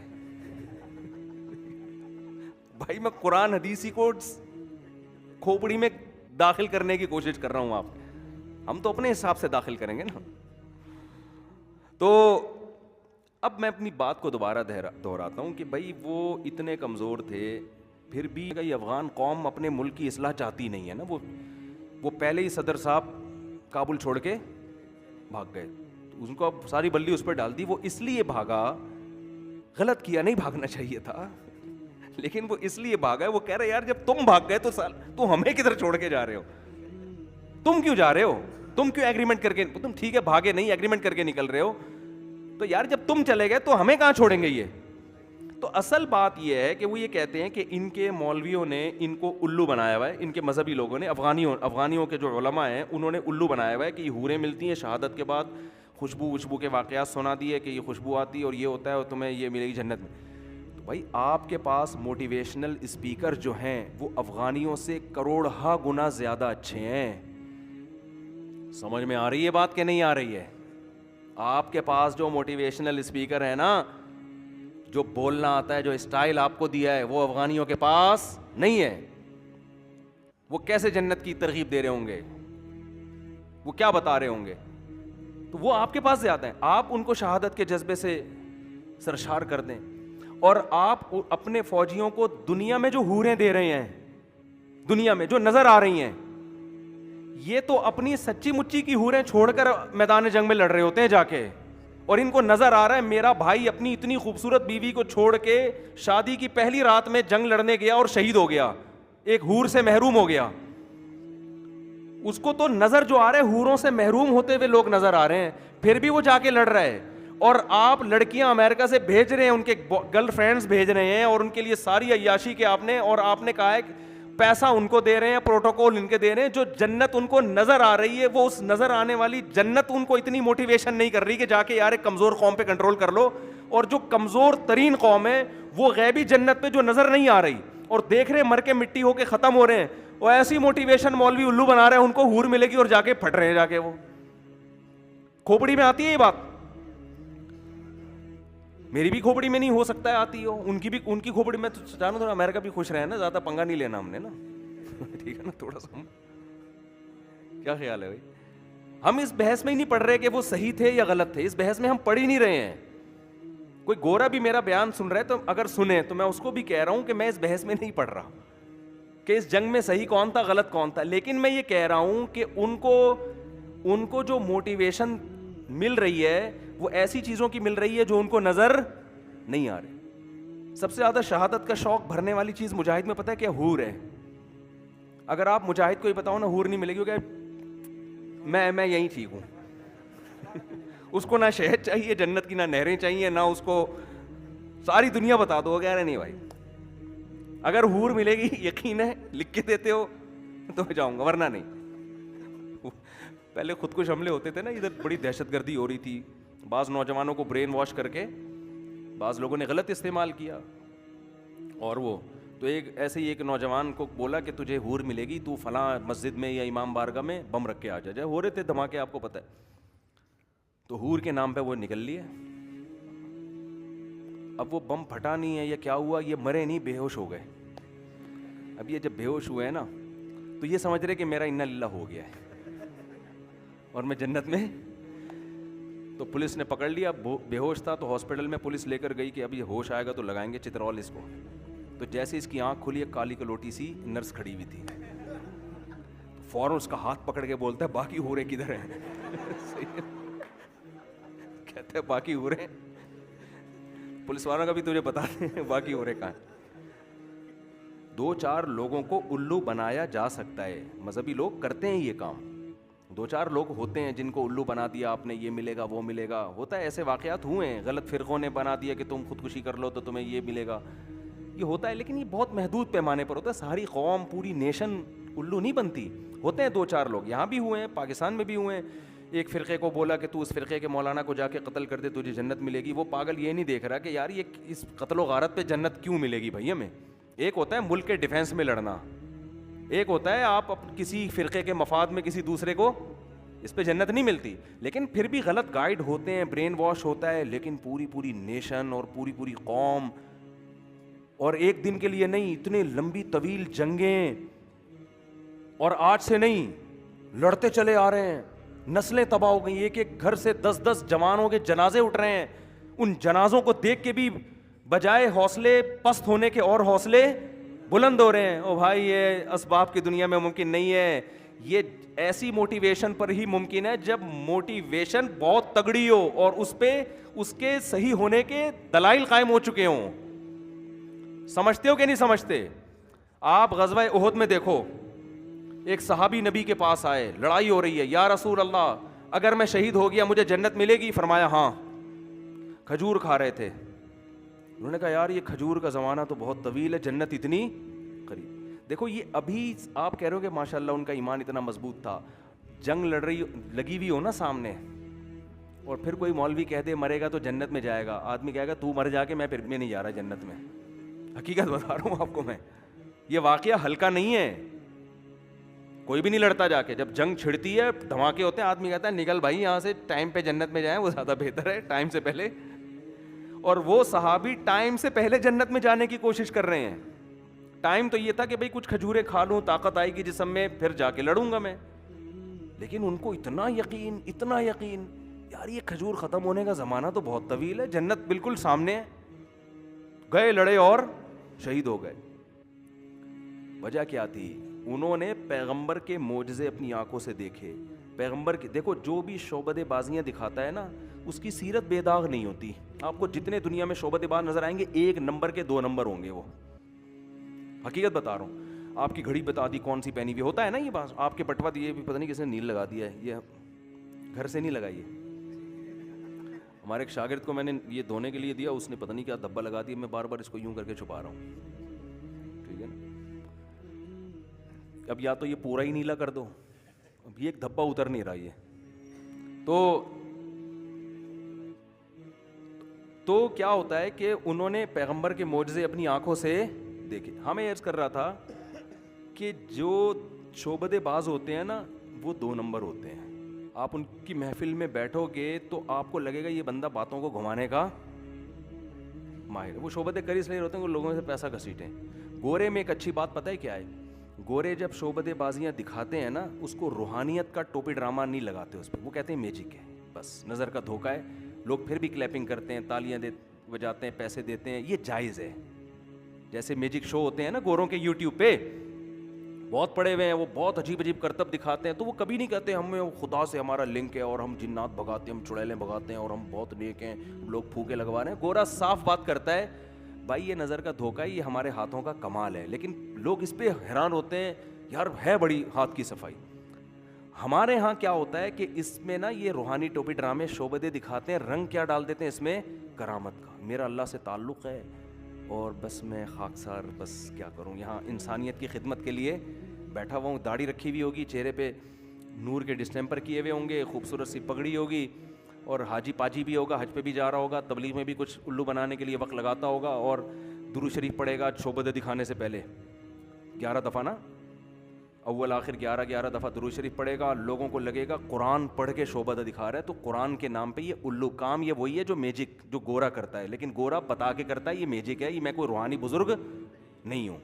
بھائی میں قرآن حدیثی کو کھوپڑی میں داخل کرنے کی کوشش کر رہا ہوں, آپ ہم تو اپنے حساب سے داخل کریں گے نا. تو اب میں اپنی بات کو دوبارہ دہراتا ہوں کہ بھائی وہ اتنے کمزور تھے, پھر بھی یہ افغان قوم اپنے ملک کی اصلاح چاہتی نہیں ہے نا. وہ پہلے ہی صدر صاحب کابل چھوڑ کے بھاگ گئے, ان کو اب ساری بلی اس پہ ڈال دی. وہ اس لیے بھاگا, غلط کیا, نہیں بھاگنا چاہیے تھا, لیکن وہ اس لیے بھاگا. وہ کہہ رہے یار جب تم بھاگ گئے تو ہمیں کدھر چھوڑ کے جا رہے ہو, تم کیوں جا رہے ہو, تم کیوں ایگریمنٹ کر کے, تم ٹھیک ہے بھاگے نہیں ایگریمنٹ کر کے نکل رہے ہو, تو یار جب تم چلے گئے تو ہمیں کہاں چھوڑیں گے یہ. تو اصل بات یہ ہے کہ وہ یہ کہتے ہیں کہ ان کے مولویوں نے ان کو الو بنایا ہوا ہے, ان کے مذہبی لوگوں نے, افغانیوں کے جو علماء ہیں انہوں نے الو بنایا ہوا ہے کہ یہ حوریں ملتی ہیں شہادت کے بعد, خوشبو کے واقعات سنا دیے کہ یہ خوشبو آتی ہے اور یہ ہوتا ہے اور تمہیں یہ ملے گی جنت میں. تو بھائی آپ کے پاس موٹیویشنل اسپیکر جو ہیں وہ افغانیوں سے کروڑہا گنا زیادہ اچھے ہیں. سمجھ میں آ رہی ہے بات کہ نہیں آ رہی ہے؟ آپ کے پاس جو موٹیویشنل اسپیکر ہے نا, جو بولنا آتا ہے, جو اسٹائل آپ کو دیا ہے, وہ افغانیوں کے پاس نہیں ہے. وہ کیسے جنت کی ترغیب دے رہے ہوں گے, وہ کیا بتا رہے ہوں گے؟ تو وہ آپ کے پاس زیادہ ہیں. آپ ان کو شہادت کے جذبے سے سرشار کر دیں, اور آپ اپنے فوجیوں کو دنیا میں جو حوریں دے رہے ہیں, دنیا میں جو نظر آ رہی ہیں, یہ تو اپنی سچی مچی کی حوریں چھوڑ کر میدان جنگ میں لڑ رہے ہوتے ہیں جا کے, اور ان کو نظر آ رہا ہے میرا بھائی اپنی اتنی خوبصورت بیوی کو چھوڑ کے شادی کی پہلی رات میں جنگ لڑنے گیا اور شہید ہو گیا, ایک حور سے محروم ہو گیا. اس کو تو نظر جو آ رہا ہے حوروں سے محروم ہوتے ہوئے لوگ نظر آ رہے ہیں, پھر بھی وہ جا کے لڑ رہا ہے. اور آپ لڑکیاں امریکہ سے بھیج رہے ہیں, ان کے گرل فرینڈز بھیج رہے ہیں, اور ان کے لیے ساری عیاشی کے آپ نے, اور آپ نے کہا ہے پیسہ ان کو دے رہے ہیں, پروٹوکول ان کے دے رہے ہیں. جو جنت ان کو نظر آ رہی ہے, وہ اس نظر آنے والی جنت ان کو اتنی موٹیویشن نہیں کر رہی کہ جا کے یار ایک کمزور قوم پہ کنٹرول کر لو. اور جو کمزور ترین قوم ہے وہ غیبی جنت پہ جو نظر نہیں آ رہی اور دیکھ رہے مر کے مٹی ہو کے ختم ہو رہے ہیں, وہ ایسی موٹیویشن مولوی الو بنا رہے ہیں, ان کو حور ملے گی اور جا کے پھٹ رہے ہیں جا کے. وہ کھوپڑی میں آتی ہے یہ بات, میری بھی کھوپڑی میں نہیں ہو سکتا ہے آتی ہو, ان کی کھوپڑی میں. تو جانو تھوڑا امریکہ بھی خوش رہے نا, زیادہ پنگا نہیں لینا ہم نے نا, ٹھیک ہے نا, تھوڑا سا. کیا خیال ہے بھائی؟ ہم اس بحث میں ہی نہیں پڑھ رہے کہ وہ صحیح تھے یا غلط تھے, اس بحث میں ہم پڑھ ہی نہیں رہے ہیں. کوئی گورا بھی میرا بیان سن رہا ہے تو اگر سنے تو میں اس کو بھی کہہ رہا ہوں کہ میں اس بحث میں نہیں پڑھ رہا کہ اس جنگ میں صحیح کون تھا غلط کون تھا, لیکن میں یہ کہہ رہا ہوں کہ ان کو جو موٹیویشن مل رہی ہے وہ ایسی چیزوں کی مل رہی ہے جو ان کو نظر نہیں آ رہی. سب سے زیادہ شہادت کا شوق بھرنے والی چیز مجاہد میں پتہ ہے کیا؟ حور ہے. اگر آپ مجاہد کو ہی بتاؤ نا حور نہیں ملے گی, کہ میں یہیں ٹھیک ہوں. اس کو نہ شہد چاہیے جنت کی, نہ نہریں چاہیے, نہ اس کو ساری دنیا بتا دو. کہہ رہے نہیں بھائی, اگر حور ملے گی یقین ہے لکھ کے دیتے ہو تو میں جاؤں گا, ورنہ نہیں. پہلے خود کش حملے ہوتے تھے نا ادھر, بڑی دہشت گردی ہو رہی تھی, بعض نوجوانوں کو برین واش کر کے بعض لوگوں نے غلط استعمال کیا. اور وہ تو ایسے ہی ایک نوجوان کو بولا کہ تجھے حور ملے گی, تو فلاں مسجد میں یا امام بارگاہ میں بم رکھ کے آ جا. ہو رہے تھے دھماکے, آپ کو پتہ ہے. تو حور کے نام پہ وہ نکل لیے. اب وہ بم پھٹا نہیں ہے یا کیا ہوا, یہ مرے نہیں, بے ہوش ہو گئے. اب یہ جب بے ہوش ہوئے ہیں نا تو یہ سمجھ رہے کہ میرا انا للہ ہو گیا ہے اور میں جنت میں. تو پولیس نے پکڑ لیا, بے ہوش تھا, تو ہاسپٹل میں پولیس لے کر گئی کہ اب یہ ہوش آئے گا تو لگائیں گے چترول اس کو. تو جیسے اس کی آنکھ کھلی, ایک کالی کلوٹی سی نرس کھڑی ہوئی تھی, فوراً اس کا ہاتھ پکڑ کے بولتا ہے باقی حوریں کدھر ہیں؟ کہتے ہیں باقی حوریں, پولیس والوں کا بھی تجھے بتا دیں باقی حوریں کہاں ہیں. 2-4 لوگوں کو الو بنایا جا سکتا ہے, مذہبی لوگ کرتے ہیں یہ کام. 2-4 لوگ ہوتے ہیں جن کو الو بنا دیا آپ نے, یہ ملے گا وہ ملے گا. ہوتا ہے, ایسے واقعات ہوئے ہیں, غلط فرقوں نے بنا دیا کہ تم خودکشی کر لو تو تمہیں یہ ملے گا, یہ ہوتا ہے. لیکن یہ بہت محدود پیمانے پر ہوتا ہے, ساری قوم پوری نیشن الو نہیں بنتی. ہوتے ہیں 2-4 لوگ, یہاں بھی ہوئے ہیں, پاکستان میں بھی ہوئے ہیں. ایک فرقے کو بولا کہ تو اس فرقے کے مولانا کو جا کے قتل کر دے تجھے جنت ملے گی. وہ پاگل یہ نہیں دیکھ رہا کہ یار یہ اس قتل و غارت پہ جنت کیوں ملے گی بھائی ہمیں. ایک ہوتا ہے ملک کے ڈیفینس میں لڑنا, ایک ہوتا ہے آپ کسی فرقے کے مفاد میں کسی دوسرے کو, اس پہ جنت نہیں ملتی. لیکن پھر بھی غلط گائیڈ ہوتے ہیں, برین واش ہوتا ہے, لیکن پوری نیشن اور پوری قوم, اور ایک دن کے لیے نہیں, اتنے لمبی طویل جنگیں, اور آج سے نہیں لڑتے چلے آ رہے ہیں, نسلیں تباہ ہو گئی, ایک ایک گھر سے 10 جوانوں کے جنازے اٹھ رہے ہیں. ان جنازوں کو دیکھ کے بھی بجائے حوصلے پست ہونے کے اور حوصلے بلند ہو رہے ہیں. او بھائی یہ اسباب کی دنیا میں ممکن نہیں ہے, یہ ایسی موٹیویشن پر ہی ممکن ہے جب موٹیویشن بہت تگڑی ہو اور اس پہ اس کے صحیح ہونے کے دلائل قائم ہو چکے ہوں. سمجھتے ہو کہ نہیں سمجھتے؟ آپ غزوہ احد میں دیکھو, ایک صحابی نبی کے پاس آئے, لڑائی ہو رہی ہے, یا رسول اللہ اگر میں شہید ہو گیا مجھے جنت ملے گی؟ فرمایا ہاں. کھجور کھا رہے تھے, انہوں نے کہا یار یہ کھجور کا زمانہ تو بہت طویل ہے, جنت اتنی قریب. دیکھو یہ ابھی آپ کہہ رہے ہو کہ ماشاءاللہ ان کا ایمان اتنا مضبوط تھا, جنگ لگی ہوئی ہو نا سامنے, اور پھر کوئی مولوی کہہ دے مرے گا تو جنت میں جائے گا, آدمی کہے گا تو مر جا کے میں پھر میں نہیں جا رہا جنت میں. حقیقت بتا رہا ہوں آپ کو میں, یہ واقعہ ہلکا نہیں ہے. کوئی بھی نہیں لڑتا جا کے, جب جنگ چھڑتی ہے دھماکے ہوتے ہیں آدمی کہتا ہے نکل بھائی یہاں سے, ٹائم پہ جنت میں جائیں وہ زیادہ بہتر ہے ٹائم سے پہلے. اور وہ صحابی ٹائم سے پہلے جنت میں جانے کی کوشش کر رہے ہیں. ٹائم تو یہ تھا کہ بھئی کچھ کھجوریں کھا لوں, طاقت آئے گی جسم میں, پھر جا کے لڑوں گا میں. لیکن ان کو اتنا یقین یار یہ کھجور ختم ہونے کا زمانہ تو بہت طویل ہے, جنت بالکل سامنے ہے. گئے لڑے اور شہید ہو گئے. وجہ کیا تھی؟ انہوں نے پیغمبر کے معجزے اپنی آنکھوں سے دیکھے. پیغمبر کی دیکھو جو بھی شعبد بازیاں دکھاتا ہے نا اس کی سیرت بے داغ نہیں ہوتی. آپ کو جتنے دنیا میں شعبد باز نظر آئیں گے 1 نمبر کے 2 نمبر ہوں گے. وہ حقیقت بتا رہا ہوں. آپ کی گھڑی بتا دی کون سی پہنی ہوئی, ہوتا ہے نا یہ بات. آپ کے پٹوا دیے بھی پتہ نہیں کس نے نیل لگا دیا ہے, یہ گھر سے نہیں لگائی ہے. ہمارے ایک شاگرد کو میں نے یہ دھونے کے لیے دیا, اس نے پتہ نہیں کیا دھبا لگا دیا, میں بار بار اس کو یوں کر کے چھپا رہا ہوں. ٹھیک ہے نا, اب یا تو یہ پورا ہی نیلا کر دو, اب یہ ایک دھبا اتر نہیں رہا. یہ تو کیا ہوتا ہے کہ انہوں نے پیغمبر کے معجزے اپنی آنکھوں سے دیکھے. ہمیں عرض کر رہا تھا کہ جو شعبدے باز ہوتے ہیں نا وہ 2 نمبر ہوتے ہیں. آپ ان کی محفل میں بیٹھو گے تو آپ کو لگے گا یہ بندہ باتوں کو گھمانے کا ماہر ہے. وہ شعبدے کر اس لیے ہوتے ہیں کہ لوگوں سے پیسہ گھسیٹیں. گورے میں ایک اچھی بات پتہ ہے کیا ہے؟ گورے جب شعبدے بازیاں دکھاتے ہیں نا اس کو روحانیت کا ٹوپی ڈرامہ نہیں لگاتے اس پہ, وہ کہتے ہیں میجک ہے, بس نظر کا دھوکہ ہے. لوگ پھر بھی کلیپنگ کرتے ہیں, تالیاں بجاتے ہیں, پیسے دیتے ہیں, یہ جائز ہے. جیسے میجک شو ہوتے ہیں نا گوروں کے یوٹیوب پہ, بہت پڑے ہوئے ہیں, وہ بہت عجیب کرتب دکھاتے ہیں, تو وہ کبھی نہیں کہتے ہمیں خدا سے ہمارا لنک ہے اور ہم جنات بھگاتے ہیں, ہم چڑیلیں بھگاتے ہیں اور ہم بہت نیک ہیں, لوگ پھوکے لگوا رہے ہیں. گورا صاف بات کرتا ہے بھائی یہ نظر کا دھوکہ ہے, یہ ہمارے ہاتھوں کا کمال ہے. لیکن لوگ اس پہ حیران ہوتے ہیں یار ہے بڑی ہاتھ کی صفائی. ہمارے ہاں کیا ہوتا ہے کہ اس میں نا یہ روحانی ٹوپی ڈرامے شعبدے دکھاتے ہیں, رنگ کیا ڈال دیتے ہیں اس میں؟ کرامت کا. میرا اللہ سے تعلق ہے اور بس میں خاکسار بس کیا کروں, یہاں انسانیت کی خدمت کے لیے بیٹھا ہوا ہوں. داڑھی رکھی ہوئی ہوگی, چہرے پہ نور کے ڈسٹیمپر کیے ہوئے ہوں گے, خوبصورت سی پگڑی ہوگی, اور حاجی پاجی بھی ہوگا, حج پہ بھی جا رہا ہوگا, تبلیغ میں بھی کچھ الو بنانے کے لیے وقت لگاتا ہوگا, اور درود شریف پڑھے گا شعبدے دکھانے سے پہلے 11 دفعہ نا, اول آخر 11 دفعہ درود شریف پڑھے گا. لوگوں کو لگے گا قرآن پڑھ کے شعبدہ دکھا رہا ہے. تو قرآن کے نام پہ یہ الو کام, یہ وہی ہے جو میجک جو گورا کرتا ہے, لیکن گورا بتا کے کرتا ہے یہ میجک ہے, یہ میں کوئی روحانی بزرگ نہیں ہوں,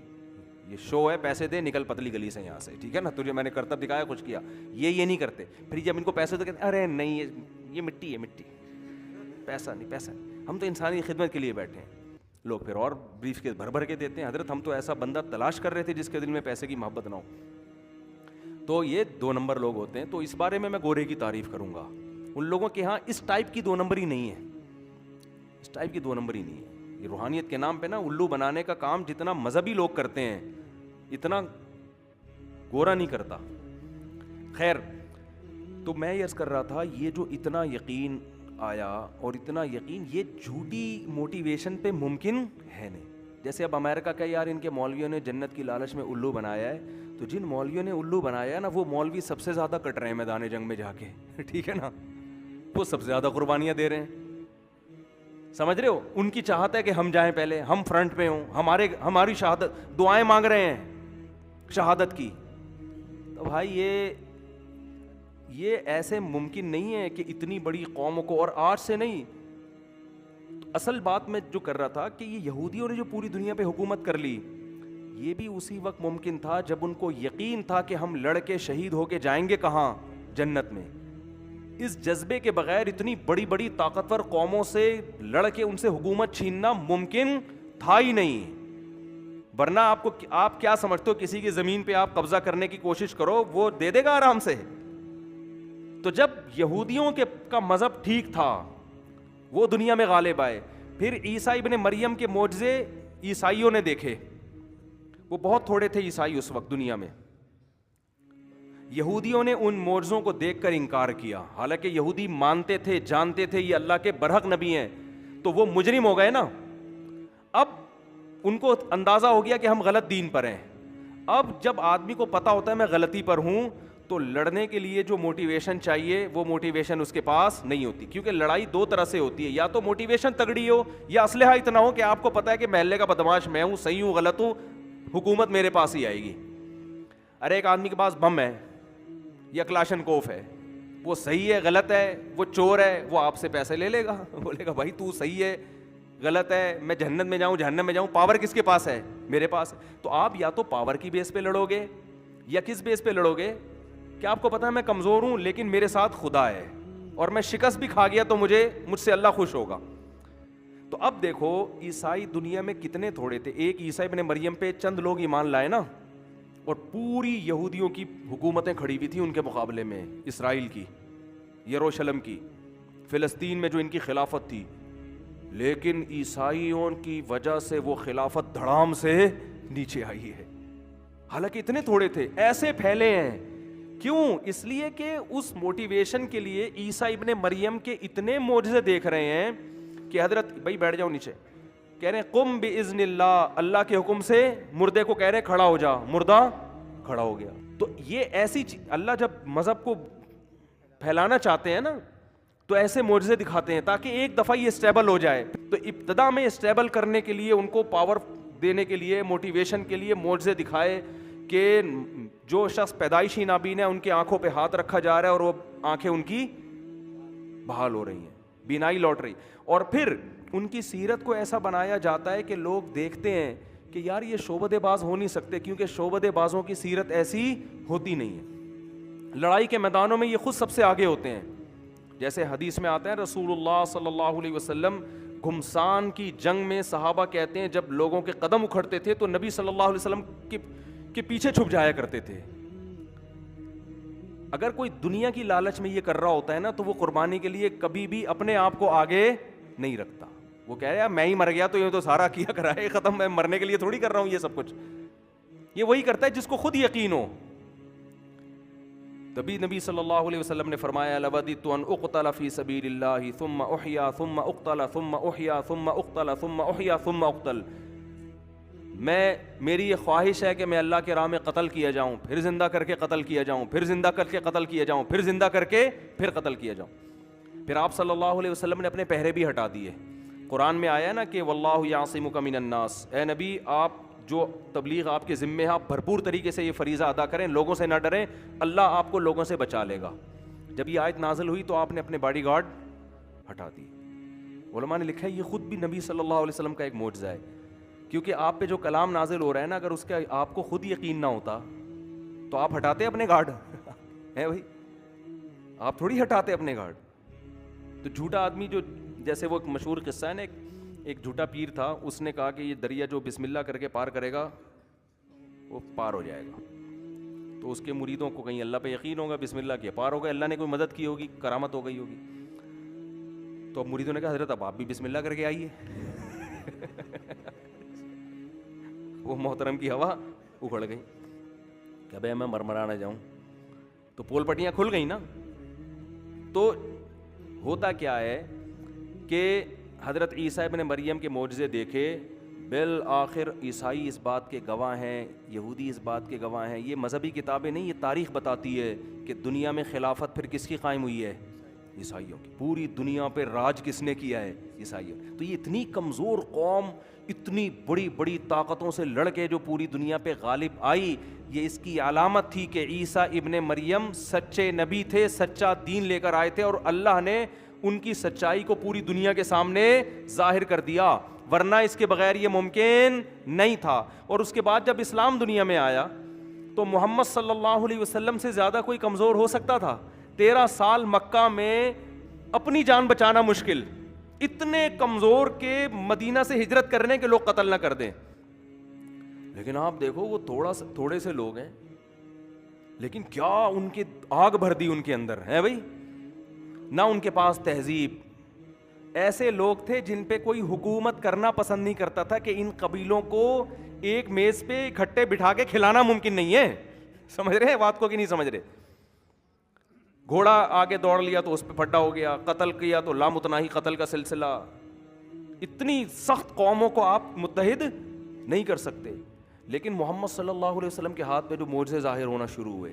یہ شو ہے, پیسے دے نکل پتلی گلی سے یہاں سے, ٹھیک ہے نا, تجھے میں نے کرتب دکھایا کچھ کیا. یہ نہیں کرتے. پھر جب ان کو پیسے تو کہتے ہیں ارے نہیں یہ مٹی ہے, مٹی, پیسہ نہیں, ہم تو انسانی خدمت کے لیے بیٹھے ہیں. لوگ پھر اور بریف کے بھر کے دیتے ہیں. حضرت ہم تو ایسا بندہ تلاش کر رہے تھے جس کے دل میں پیسے کی محبت نہ ہو. تو یہ 2 نمبر لوگ ہوتے ہیں. تو اس بارے میں گورے کی تعریف کروں گا. ان لوگوں کے ہاں اس ٹائپ کی 2 نمبر ہی نہیں ہے, اس ٹائپ کی 2 نمبر ہی نہیں ہے. یہ روحانیت کے نام پہ نا الو بنانے کا کام جتنا مذہبی لوگ کرتے ہیں اتنا گورا نہیں کرتا. خیر, تو میں یہ عرض کر رہا تھا یہ جو اتنا یقین آیا اور اتنا یقین یہ جھوٹی موٹیویشن پہ ممکن ہے نہیں. جیسے اب امریکہ کا یار ان کے مولویوں نے جنت کی لالچ میں الو بنایا ہے, تو جن مولویوں نے الو بنایا نا وہ مولوی سب سے زیادہ کٹ رہے ہیں میدان جنگ میں جا کے, ٹھیک ہے نا, وہ سب سے زیادہ قربانیاں دے رہے ہیں, سمجھ رہے ہو, ان کی چاہت ہے کہ ہم جائیں پہلے, ہم فرنٹ پہ ہوں, ہماری شہادت, دعائیں مانگ رہے ہیں شہادت کی. تو بھائی یہ ایسے ممکن نہیں ہے کہ اتنی بڑی قوموں کو, اور آج سے نہیں, اصل بات میں جو کر رہا تھا کہ یہ یہودیوں نے جو پوری دنیا پہ حکومت کر لی, یہ بھی اسی وقت ممکن تھا جب ان کو یقین تھا کہ ہم لڑ کے شہید ہو کے جائیں گے کہاں, جنت میں. اس جذبے کے بغیر اتنی بڑی بڑی طاقتور قوموں سے لڑ کے ان سے حکومت چھیننا ممکن تھا ہی نہیں. ورنہ آپ کیا سمجھتے ہو, کسی کی زمین پہ آپ قبضہ کرنے کی کوشش کرو, وہ دے دے گا آرام سے. تو جب یہودیوں کا مذہب ٹھیک تھا, وہ دنیا میں غالب آئے, پھر عیسیٰ ابن مریم کے معجزے عیسائیوں نے دیکھے. وہ بہت تھوڑے تھے عیسائی اس وقت دنیا میں. یہودیوں نے ان معجزوں کو دیکھ کر انکار کیا, حالانکہ یہودی مانتے تھے, جانتے تھے یہ اللہ کے برحق نبی ہیں, تو وہ مجرم ہو گئے نا. اب ان کو اندازہ ہو گیا کہ ہم غلط دین پر ہیں. اب جب آدمی کو پتا ہوتا ہے میں غلطی پر ہوں, تو لڑنے کے لیے جو موٹیویشن چاہیے وہ موٹیویشن اس کے پاس نہیں ہوتی, کیونکہ لڑائی دو طرح سے ہوتی ہے, یا تو موٹیویشن تگڑی ہو, یا اسلحہ اتنا ہو کہ آپ کو پتا ہے کہ محلے کا بدماش میں ہوں, صحیح ہوں غلط ہوں, حکومت میرے پاس ہی آئے گی. ارے ایک آدمی کے پاس بم ہے یا کلاشن کوف ہے, وہ صحیح ہے غلط ہے, وہ چور ہے, وہ آپ سے پیسے لے لے گا, بولے گا بھائی تو صحیح ہے غلط ہے, میں جہنم میں جاؤں, پاور کس کے پاس ہے, میرے پاس. تو آپ یا تو پاور کی بیس پہ لڑو گے, یا کس بیس پہ لڑو گے کہ آپ کو پتا ہے میں کمزور ہوں لیکن میرے ساتھ خدا ہے, اور میں شکست بھی کھا گیا تو مجھ سے اللہ خوش ہوگا. تو اب دیکھو عیسائی دنیا میں کتنے تھوڑے تھے. ایک عیسیٰ ابن مریم پہ چند لوگ ایمان لائے نا, اور پوری یہودیوں کی حکومتیں کھڑی ہوئی تھیں ان کے مقابلے میں, اسرائیل کی, یروشلم کی, فلسطین میں جو ان کی خلافت تھی. لیکن عیسائیوں کی وجہ سے وہ خلافت دھڑام سے نیچے آئی ہے, حالانکہ اتنے تھوڑے تھے, ایسے پھیلے ہیں. کیوں؟ اس لیے کہ اس موٹیویشن کے لیے عیسیٰ ابن مریم کے اتنے معجزے دیکھ رہے ہیں کہ حضرت بھائی بیٹھ جاؤ نیچے, کہہ رہے ہیں قم باذن اللہ, اللہ کے حکم سے مردے کو کہہ رہے ہیں کھڑا ہو جا, مردہ کھڑا ہو گیا. تو یہ ایسی اللہ جب مذہب کو پھیلانا چاہتے ہیں نا تو ایسے معجزے دکھاتے ہیں تاکہ ایک دفعہ یہ اسٹیبل ہو جائے. تو ابتدا میں اسٹیبل کرنے کے لیے, ان کو پاور دینے کے لیے, موٹیویشن کے لیے معجزے دکھائے کہ جو شخص پیدائشی نابینا ہے ان کی آنکھوں پہ ہاتھ رکھا جا رہا ہے اور وہ آنکھیں ان کی بحال ہو رہی ہیں, بینائی لوٹ رہی. اور پھر ان کی سیرت کو ایسا بنایا جاتا ہے کہ لوگ دیکھتے ہیں کہ یار یہ شعبدے باز ہو نہیں سکتے, کیونکہ شعبدے بازوں کی سیرت ایسی ہوتی نہیں ہے. لڑائی کے میدانوں میں یہ خود سب سے آگے ہوتے ہیں. جیسے حدیث میں آتا ہے رسول اللہ صلی اللہ علیہ وسلم گھمسان کی جنگ میں صحابہ کہتے ہیں جب لوگوں کے قدم اکھڑتے تھے تو نبی صلی اللہ علیہ وسلم کے پیچھے چھپ جایا کرتے تھے. اگر کوئی دنیا کی لالچ میں یہ کر رہا ہوتا ہے نا تو وہ قربانی کے لیے کبھی بھی اپنے آپ کو آگے نہیں رکھتا. وہ کہہ رہا ہے میں ہی مر گیا تو یہ تو سارا کیا کرا ہے ختم, میں مرنے کے لیے تھوڑی کر رہا ہوں یہ سب کچھ. یہ وہی کرتا ہے جس کو خود یقین ہو. تبھی نبی صلی اللہ علیہ وسلم نے فرمایا لوددت ان اقتل فی سبیل اللہ ثم احیا ثم اقتل ثم احیا ثم اقتل ثم احیا ثم اقتل. میری یہ خواہش ہے کہ میں اللہ کے راہ میں قتل کیا جاؤں, پھر زندہ کر کے قتل کیا جاؤں, پھر زندہ کر کے قتل کیا جاؤں, پھر زندہ کر کے پھر قتل کیا جاؤں. پھر آپ صلی اللہ علیہ وسلم نے اپنے پہرے بھی ہٹا دیے. قرآن میں آیا نا کہ واللہ یعصمک من الناس, اے نبی آپ جو تبلیغ آپ کے ذمے ہے آپ بھرپور طریقے سے یہ فریضہ ادا کریں, لوگوں سے نہ ڈریں, اللہ آپ کو لوگوں سے بچا لے گا. جب یہ آیت نازل ہوئی تو آپ نے اپنے باڈی گارڈ ہٹا دی. علماء نے لکھا ہے یہ خود بھی نبی صلی اللہ علیہ وسلم کا ایک معجزہ ہے, کیونکہ آپ پہ جو کلام نازل ہو رہا ہے نا اگر اس کا آپ کو خود یقین نہ ہوتا تو آپ ہٹاتے اپنے گارڈ ہے بھائی, آپ تھوڑی ہٹاتے اپنے گارڈ. تو جھوٹا آدمی جو, جیسے وہ ایک مشہور قصہ ہے نا, ایک جھوٹا پیر تھا, اس نے کہا کہ یہ دریا جو بسم اللہ کر کے پار کرے گا وہ پار ہو جائے گا. تو اس کے مریدوں کو کہیں اللہ پہ یقین ہوگا, بسم اللہ کیا پار ہوگا, اللہ نے کوئی مدد کی ہوگی, کرامت ہو گئی ہوگی. تو اب مریدوں نے کہا حضرت اب آپ بھی بسم اللہ کر کے آئیے. وہ محترم کی ہوا اکھڑ گئی کہ بھائی میں مرمرا نہ جاؤں. تو پول پٹیاں کھل گئی نا. تو ہوتا کیا ہے کہ حضرت عیسیٰ ابن مریم کے معجزے دیکھے, بالآخر عیسائی اس بات کے گواہ ہیں, یہودی اس بات کے گواہ ہیں. یہ مذہبی کتابیں نہیں, یہ تاریخ بتاتی ہے کہ دنیا میں خلافت پھر کس کی قائم ہوئی ہے, عیسائیوں کی. پوری دنیا پہ راج کس نے کیا ہے, عیسائیوں. تو یہ اتنی کمزور قوم اتنی بڑی بڑی طاقتوں سے لڑ کے جو پوری دنیا پہ غالب آئی, یہ اس کی علامت تھی کہ عیسیٰ ابن مریم سچے نبی تھے, سچا دین لے کر آئے تھے, اور اللہ نے ان کی سچائی کو پوری دنیا کے سامنے ظاہر کر دیا, ورنہ اس کے بغیر یہ ممکن نہیں تھا. اور اس کے بعد جب اسلام دنیا میں آیا تو محمد صلی اللہ علیہ وسلم سے زیادہ کوئی کمزور ہو سکتا تھا؟ 13 سال مکہ میں اپنی جان بچانا مشکل, اتنے کمزور کہ مدینہ سے ہجرت کرنے کے لوگ قتل نہ کر دیں. لیکن آپ دیکھو وہ تھوڑے سے لوگ ہیں, لیکن کیا ان کی آگ بھر دی ان کے اندر ہے بھائی. نہ ان کے پاس تہذیب, ایسے لوگ تھے جن پہ کوئی حکومت کرنا پسند نہیں کرتا تھا کہ ان قبیلوں کو ایک میز پہ اکٹھے بٹھا کے کھلانا ممکن نہیں ہے. سمجھ رہے ہیں بات کو کہ نہیں سمجھ رہے؟ گھوڑا آگے دوڑ لیا تو اس پہ پھڈا ہو گیا, قتل کیا تو لامتناہی قتل کا سلسلہ. اتنی سخت قوموں کو آپ متحد نہیں کر سکتے. لیکن محمد صلی اللہ علیہ وسلم کے ہاتھ میں جو معجزے ظاہر ہونا شروع ہوئے,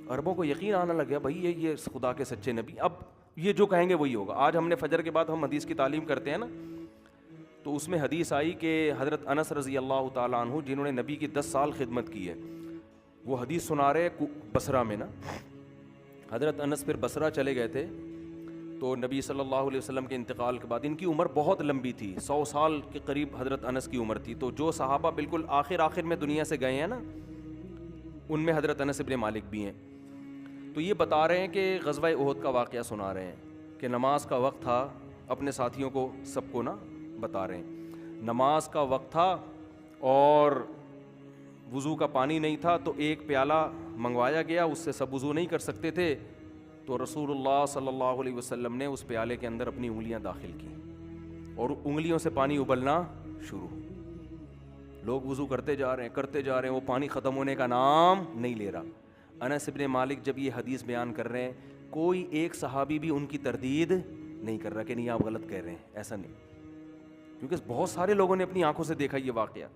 عربوں کو یقین آنے لگ گیا بھائی یہ خدا کے سچے نبی, اب یہ جو کہیں گے وہی ہوگا. آج ہم نے فجر کے بعد ہم حدیث کی تعلیم کرتے ہیں نا, تو اس میں حدیث آئی کہ حضرت انس رضی اللہ تعالیٰ عنہ جنہوں نے نبی کی 10 سال خدمت کی ہے, وہ حدیث سنا رہے بصرہ میں نا. حضرت انس پھر بصرہ چلے گئے تھے, تو نبی صلی اللہ علیہ وسلم کے انتقال کے بعد ان کی عمر بہت لمبی تھی, 100 سال کے قریب حضرت انس کی عمر تھی. تو جو صحابہ بالکل آخر میں دنیا سے گئے ہیں نا, ان میں حضرت انس ابن مالک بھی ہیں. تو یہ بتا رہے ہیں کہ غزوہ احد کا واقعہ سنا رہے ہیں کہ نماز کا وقت تھا, اپنے ساتھیوں کو سب کو نا بتا رہے ہیں نماز کا وقت تھا اور وضو کا پانی نہیں تھا, تو ایک پیالہ منگوایا گیا, اس سے سب وضو نہیں کر سکتے تھے. تو رسول اللہ صلی اللہ علیہ وسلم نے اس پیالے کے اندر اپنی انگلیاں داخل کی اور انگلیوں سے پانی ابلنا شروع. لوگ وضو کرتے جا رہے ہیں, وہ پانی ختم ہونے کا نام نہیں لے رہا. انس ابن مالک جب یہ حدیث بیان کر رہے ہیں, کوئی ایک صحابی بھی ان کی تردید نہیں کر رہا کہ نہیں آپ غلط کہہ رہے ہیں, ایسا نہیں, کیونکہ بہت سارے لوگوں نے اپنی آنکھوں سے دیکھا یہ واقعہ.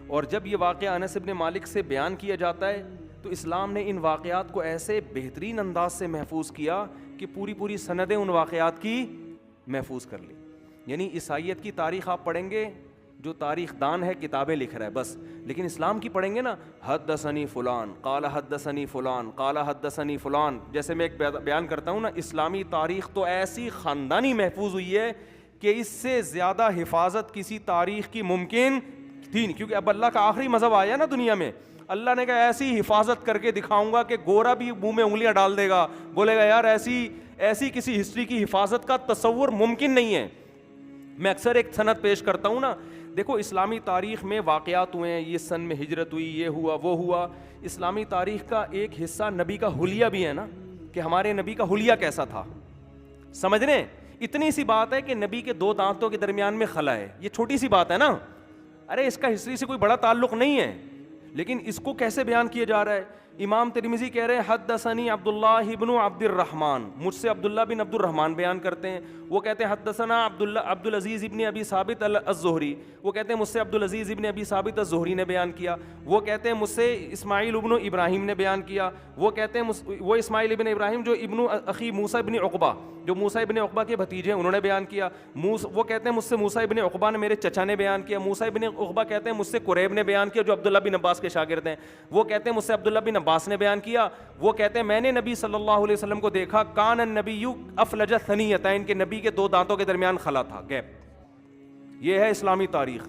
اور جب یہ واقعہ انس ابن مالک سے بیان کیا جاتا ہے تو اسلام نے ان واقعات کو ایسے بہترین انداز سے محفوظ کیا کہ پوری سندیں ان واقعات کی محفوظ کر لی. یعنی عیسائیت کی تاریخ آپ پڑھیں گے, جو تاریخ دان ہے کتابیں لکھ رہا ہے بس, لیکن اسلام کی پڑھیں گے نا, حدثنی فلان قال حدثنی فلان قال حدثنی فلان. جیسے میں ایک بیان کرتا ہوں نا, اسلامی تاریخ تو ایسی خاندانی محفوظ ہوئی ہے کہ اس سے زیادہ حفاظت کسی تاریخ کی ممکن تھی نہیں, کیونکہ اب اللہ کا آخری مذہب آیا نا دنیا میں. اللہ نے کہا ایسی حفاظت کر کے دکھاؤں گا کہ گورا بھی منہ میں انگلیاں ڈال دے گا, بولے گا یار ایسی کسی ہسٹری کی حفاظت کا تصور ممکن نہیں ہے. میں اکثر ایک سند پیش کرتا ہوں نا, دیکھو اسلامی تاریخ میں واقعات ہوئے ہیں, یہ سن میں ہجرت ہوئی, یہ ہوا وہ ہوا. اسلامی تاریخ کا ایک حصہ نبی کا حلیہ بھی ہے نا, کہ ہمارے نبی کا حلیہ کیسا تھا. سمجھ رہے ہیں؟ اتنی سی بات ہے کہ نبی کے 2 دانتوں کے درمیان میں خلا ہے, یہ چھوٹی سی بات ہے نا, ارے اس کا ہسٹری سے کوئی بڑا تعلق نہیں ہے, لیکن اس کو کیسے بیان کیا جا رہا ہے. امام ترمذی کہہ رہے ہیں حدثنی عبداللہ ابن عبد الرحمن, مجھ سے عبداللہ بن عبد الرحمن بیان کرتے ہیں. وہ کہتے ہیں حدثنا عبد العزیز ابن ابی ثابت الزہری, وہ کہتے ہیں مجھ سے عبد العزیز ابن ابی ثابت الزہری نے بیان کیا. وہ کہتے ہیں مجھ سے اسماعیل ابن ابراہیم نے بیان کیا. وہ کہتے ہیں وہ اسماعیل ابن ابراہیم جو ابن اخی موسیٰ ابن عقبہ, جو موسیٰ ابن عقبہ کے بھتیجے ہیں, انہوں نے بیان کیا. وہ کہتے ہیں مجھ سے موسیٰ ابن عقبہ نے, میرے چچا نے بیان کیا. موسیٰ ابن عقبہ کہتے ہیں مجھ سے قریب نے بیان کیا, جو عبداللہ بن عباس کے شاگرد ہیں. وہ کہتے ہیں مجھ سے عبداللہ بن عباس نے بیان کیا. وہ کہتے ہیں میں نے نبی صلی اللہ علیہ وسلم کو دیکھا, کان النبی افلج ثنیتین, کے نبی کے 2 دانتوں کے درمیان خلا تھا, گیپ. یہ ہے اسلامی تاریخ.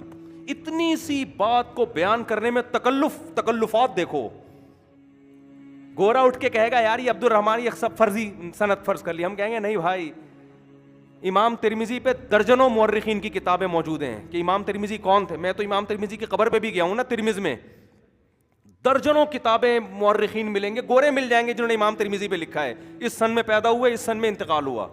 اتنی سی بات کو بیان کرنے میں تکلفات دیکھو. گورا اٹھ کے کہے گا یار یہ عبد الرحمن یہ سب فرضی سند فرض کر لی, ہم کہیں گے نہیں بھائی. امام ترمذی پہ درجنوں مورخین کی کتابیں موجود ہیں کہ امام ترمذی کون تھے. میں تو امام ترمذی کی قبر پہ بھی گیا ہوں نا ترمذ میں, درجنوں کتابیں مورخین ملیں گے, گورے مل جائیں گے جنہوں نے امام ترمذی پہ لکھا ہے, اس سن میں پیدا ہوئے, اس سن میں انتقال ہوا.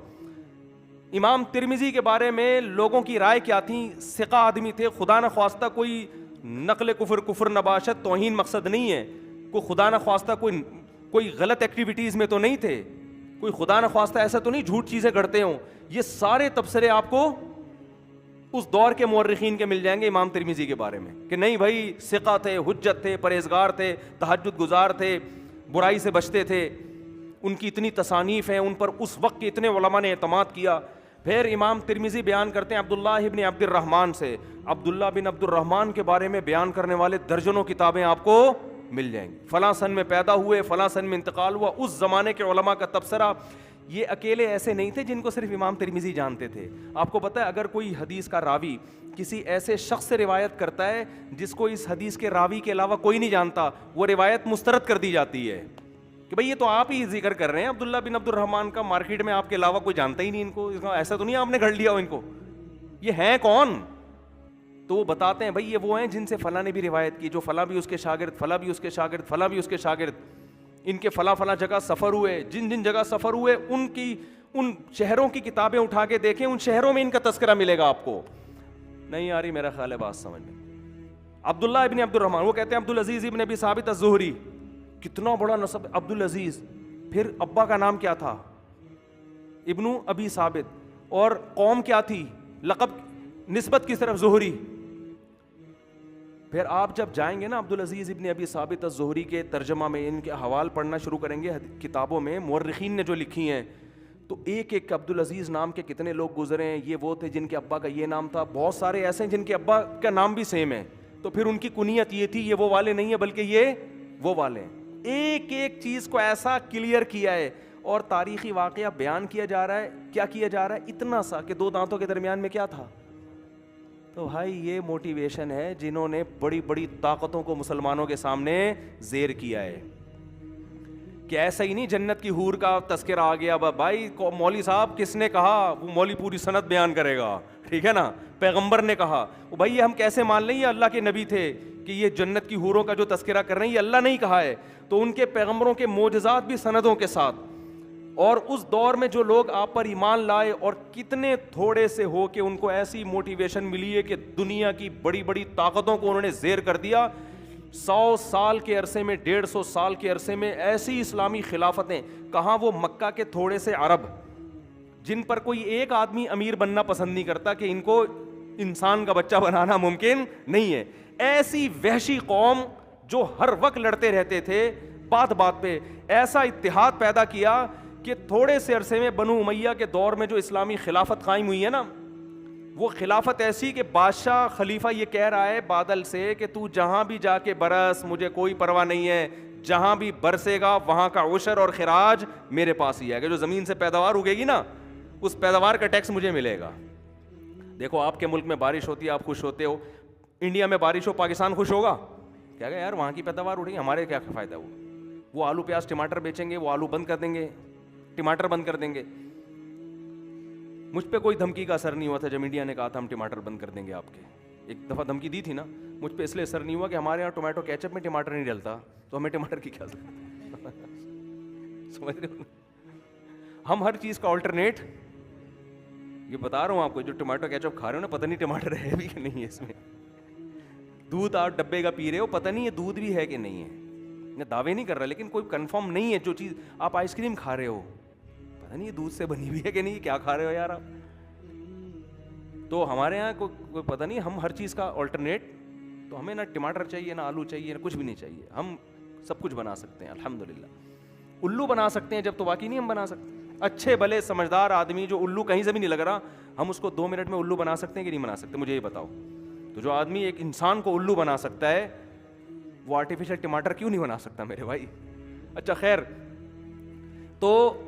امام ترمذی کے بارے میں لوگوں کی رائے کیا تھی؟ ثقہ آدمی تھے, خدا نہ خواستہ کوئی نقل کفر نباشت توہین مقصد نہیں ہے, کوئی خدا نہ خواستہ کوئی غلط ایکٹیویٹیز میں تو نہیں تھے, کوئی خدا نہ خواستہ ایسا تو نہیں جھوٹ چیزیں گڑھتے ہوں. یہ سارے تبصرے آپ کو اس دور کے مورخین کے مل جائیں گے امام ترمذی کے بارے میں کہ نہیں بھائی ثقہ تھے, حجت تھے, پرہیزگار تھے, تہجد گزار تھے, برائی سے بچتے تھے, ان کی اتنی تصانیف ہیں, ان پر اس وقت کے اتنے علماء نے اعتماد کیا. پھر امام ترمذی بیان کرتے ہیں عبداللہ ابن عبد الرحمن سے, عبداللہ بن عبد الرحمن کے بارے میں بیان کرنے والے درجنوں کتابیں آپ کو مل جائیں گی. فلاں سن میں پیدا ہوئے, فلاں سن میں انتقال ہوا. اس زمانے کے علماء کا تبصرہ. یہ اکیلے ایسے نہیں تھے جن کو صرف امام ترمذی جانتے تھے. آپ کو پتہ ہے اگر کوئی حدیث کا راوی کسی ایسے شخص سے روایت کرتا ہے جس کو اس حدیث کے راوی کے علاوہ کوئی نہیں جانتا, وہ روایت مسترد کر دی جاتی ہے کہ بھئی یہ تو آپ ہی ذکر کر رہے ہیں عبداللہ بن عبد الرحمن کا, مارکیٹ میں آپ کے علاوہ کوئی جانتا ہی نہیں ان کو, ایسا تو نہیں آپ نے گھڑ لیا ہو ان کو, یہ ہیں کون؟ تو وہ بتاتے ہیں بھئی یہ وہ ہیں جن سے فلاں نے بھی روایت کی, جو فلاں بھی اس کے شاگرد, فلاں بھی اس کے شاگرد, فلاں بھی اس کے شاگرد, ان کے فلاں فلاں جگہ سفر ہوئے, جن جن جگہ سفر ہوئے ان کی ان شہروں کی کتابیں اٹھا کے دیکھیں, ان شہروں میں ان کا تذکرہ ملے گا آپ کو. نہیں آ رہی میرا خیال ہے بات سمجھ میں. عبداللہ ابن عبد الرحمن, وہ کہتے ہیں عبدالعزیز ابن ابی ثابت الزہری, کتنا بڑا نسب عبدالعزیز. پھر ابا کا نام کیا تھا؟ ابن ابی ثابت, اور قوم کیا تھی, لقب نسبت کی طرف زہری. پھر آپ جب جائیں گے نا عبدالعزیز ابن ابی ثابت الزہری کے ترجمہ میں, ان کے حوال پڑھنا شروع کریں گے کتابوں میں, مورخین نے جو لکھی ہیں, تو ایک ایک عبدالعزیز نام کے کتنے لوگ گزرے ہیں. یہ وہ تھے جن کے ابا کا یہ نام تھا, بہت سارے ایسے ہیں جن کے ابا کا نام بھی سیم ہے, تو پھر ان کی کنیت یہ تھی, یہ وہ والے نہیں ہے بلکہ یہ وہ والے ہیں. ایک ایک چیز کو ایسا کلیئر کیا ہے, اور تاریخی واقعہ بیان کیا جا رہا ہے. کیا کیا جا رہا ہے؟ اتنا سا کہ 2 دانتوں کے درمیان میں کیا تھا. تو بھائی یہ موٹیویشن ہے جنہوں نے بڑی بڑی طاقتوں کو مسلمانوں کے سامنے زیر کیا ہے, کہ ایسا ہی نہیں جنت کی حور کا تذکرہ آ گیا بھائی مولوی صاحب کس نے کہا, وہ مولوی پوری سند بیان کرے گا, ٹھیک ہے نا, پیغمبر نے کہا. بھائی یہ ہم کیسے مان لیں یہ اللہ کے نبی تھے کہ یہ جنت کی حوروں کا جو تذکرہ کر رہے ہیں یہ اللہ نہیں کہا ہے. تو ان کے پیغمبروں کے معجزات بھی سندوں کے ساتھ, اور اس دور میں جو لوگ آپ پر ایمان لائے اور کتنے تھوڑے سے ہو کہ ان کو ایسی موٹیویشن ملی ہے کہ دنیا کی بڑی بڑی طاقتوں کو انہوں نے زیر کر دیا. 100 سال کے عرصے میں, 150 سال کے عرصے میں ایسی اسلامی خلافتیں. کہاں وہ مکہ کے تھوڑے سے عرب جن پر کوئی ایک آدمی امیر بننا پسند نہیں کرتا کہ ان کو انسان کا بچہ بنانا ممکن نہیں ہے, ایسی وحشی قوم جو ہر وقت لڑتے رہتے تھے بات بات پہ, ایسا اتحاد پیدا کیا کہ تھوڑے سے عرصے میں بنو امیہ کے دور میں جو اسلامی خلافت قائم ہوئی ہے نا, وہ خلافت ایسی کہ بادشاہ خلیفہ یہ کہہ رہا ہے بادل سے کہ تو جہاں بھی جا کے برس, مجھے کوئی پرواہ نہیں ہے, جہاں بھی برسے گا وہاں کا عشر اور خراج میرے پاس ہی آئے گا, جو زمین سے پیداوار اگے گی نا اس پیداوار کا ٹیکس مجھے ملے گا. دیکھو آپ کے ملک میں بارش ہوتی ہے, آپ خوش ہوتے ہو, انڈیا میں بارش ہو پاکستان خوش ہوگا کیا کہ یار وہاں کی پیداوار اٹھے گی, ہمارے کیا فائدہ. وہ آلو پیاز ٹماٹر بیچیں گے, وہ آلو بند کر دیں گے, ٹماٹر بند کر دیں گے. مجھ پہ کوئی دھمکی کا اثر نہیں ہوا تھا جب انڈیا نے کہا تھا ہم ٹماٹر بند کر دیں گے آپ کے. ایک دفعہ دھمکی دی تھی نا, مجھ پہ اس لیے اثر نہیں ہوا کہ ہمارے یہاں ٹومیٹو کیچپ میں ٹماٹر نہیں ڈلتا, تو ہمیں ٹماٹر کی کیا ضرورت ہے. سمجھ رہے ہو, ہم ہر چیز کا آلٹرنیٹ, یہ بتا رہا ہوں آپ کو, جو ٹماٹو کیچپ کھا رہے ہو نا پتہ نہیں ٹماٹر ہے بھی کہ نہیں ہے اس میں. دودھ آپ ڈبے کا پی رہے ہو, پتہ نہیں یہ دودھ بھی ہے کہ نہیں ہے. میں دعوے نہیں کر رہا لیکن کوئی کنفرم نہیں ہے. جو چیز آپ آئس کریم کھا رہے ہو پتہ نہیں یہ دودھ سے بنی ہوئی ہے کہ نہیں, کیا کھا رہے ہو یار آپ. تو ہمارے یہاں کوئی پتہ نہیں, ہم ہر چیز کا آلٹرنیٹ, تو ہمیں نہ ٹماٹر چاہیے نہ آلو چاہیے نہ کچھ بھی نہیں چاہیے, ہم سب کچھ بنا سکتے ہیں الحمدللہ. الو بنا سکتے ہیں جب, تو واقعی نہیں ہم بنا سکتے. اچھے بھلے سمجھدار آدمی جو الو کہیں سے بھی نہیں لگ رہا, ہم اس کو 2 منٹ میں الو بنا سکتے ہیں کہ نہیں بنا سکتے, مجھے یہ بتاؤ. تو جو آدمی ایک انسان کو الو بنا سکتا ہے وہ آرٹیفیشل ٹماٹر کیوں نہیں بنا سکتا میرے بھائی. اچھا خیر, تو